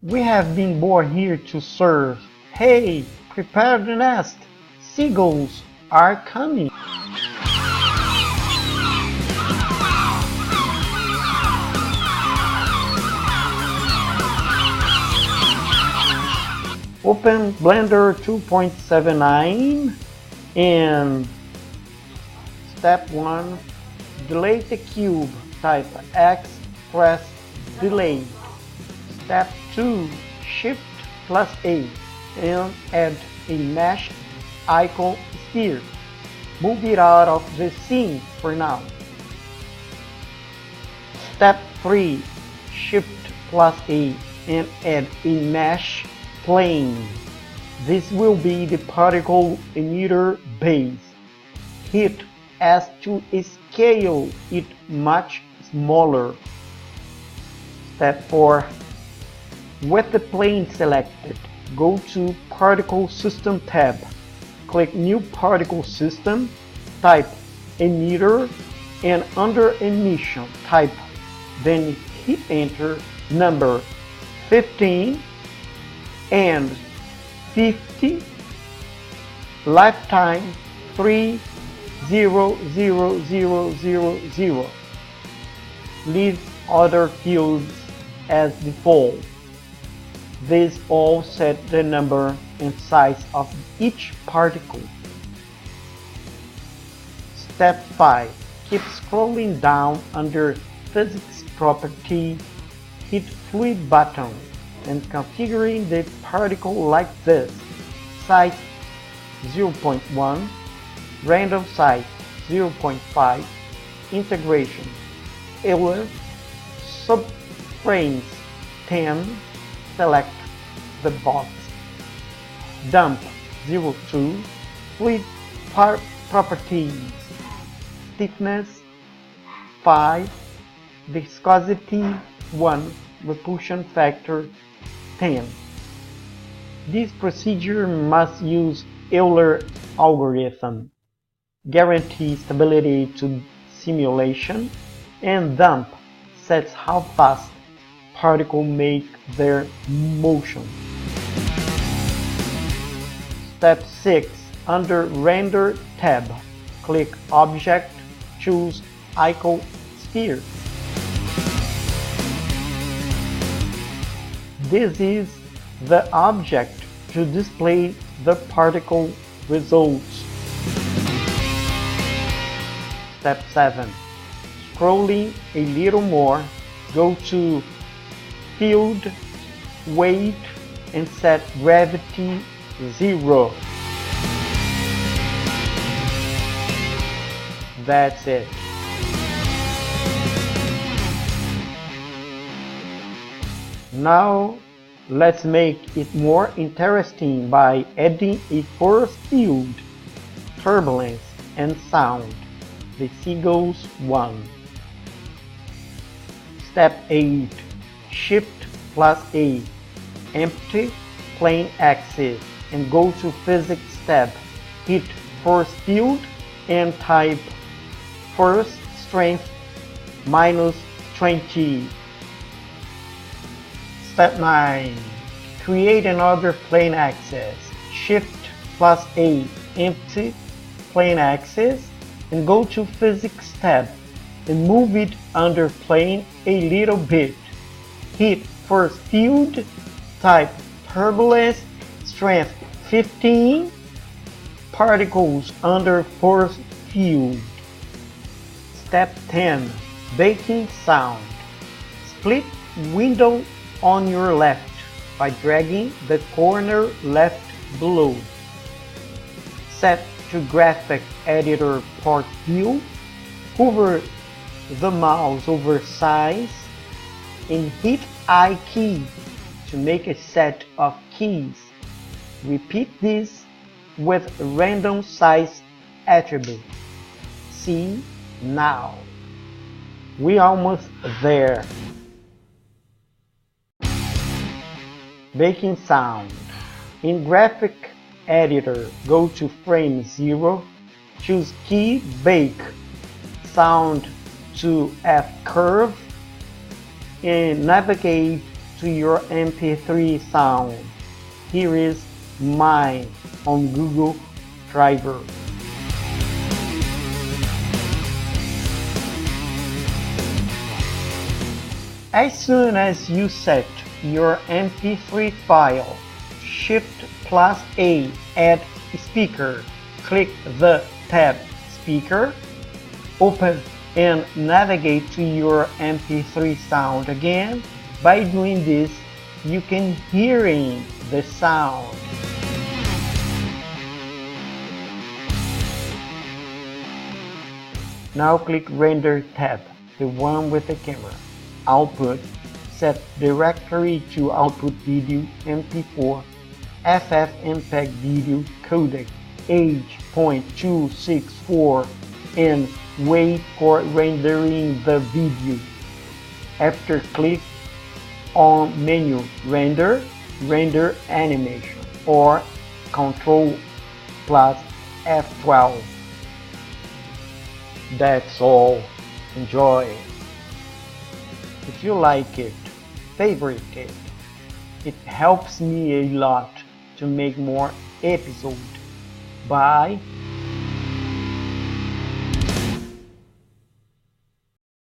We have been born here to serve. Hey, prepare the nest. Seagulls are coming. Open Blender 2.79 and step 1, delete the cube, type X, press delete. Step 2, Shift plus A and add a mesh Ico Sphere. Move it out of the scene for now. Step 3, Shift plus A and add a mesh plane. This will be the particle emitter base. Hit S to scale it much smaller. Step 4. With the plane selected, go to Particle System tab. Click New Particle System, type Emitter, and under Emission type, then hit Enter number 15 and 50, lifetime 30000. Leave other fields as default. This all set the number and size of each particle. Step 5. Keep scrolling down under Physics Property, hit Fluid button, and configuring the particle like this: size 0.1, random size 0.5, integration, Euler, subframes 10, select the box, dump 02, fluid properties, stiffness 5, viscosity 1, repulsion factor 10. This procedure must use Euler algorithm, guarantee stability to simulation, and dump sets how fast particles make their motion. Step 6. Under Render tab, click Object, choose Ico Sphere. This is the object to display the particle results. Step 7. Scrolling a little more, go to Field, Weight, and set Gravity 0. That's it. Now let's make it more interesting by adding a force field, turbulence, and sound, the Seagulls 1. Step 8. Shift plus A, empty plane axis, and go to Physics tab. Hit Force Field and type Force Strength -20. Step 9. Create another plane axis. Shift plus A, empty plane axis, and go to Physics tab and move it under plane a little bit. Hit Force Field, type Turbulence, Strength 15, particles under Force Field. Step 10. Baking sound. Split window on your left by dragging the corner left below. Set to Graphic Editor Port View. Hover the mouse over size and hit I key to make a set of keys. Repeat this with random size attribute. See now. We're almost there. Baking sound. In Graphic Editor, go to Frame 0, choose Key Bake, Sound to F Curve, and navigate to your MP3 sound. Here is mine on Google Driver. As soon as you set your MP3 file, Shift+A, add speaker, click the tab Speaker, open and navigate to your MP3 sound again. By doing this, you can hear the sound. Now click Render tab, the one with the camera. Output, set directory to output video MP4, FFmpeg video codec, H.264, and wait for rendering the video. After click on menu Render, Render Animation, or Ctrl plus F12. That's all. Enjoy. If you like it, favorite it. It helps me a lot to make more episodes. Bye.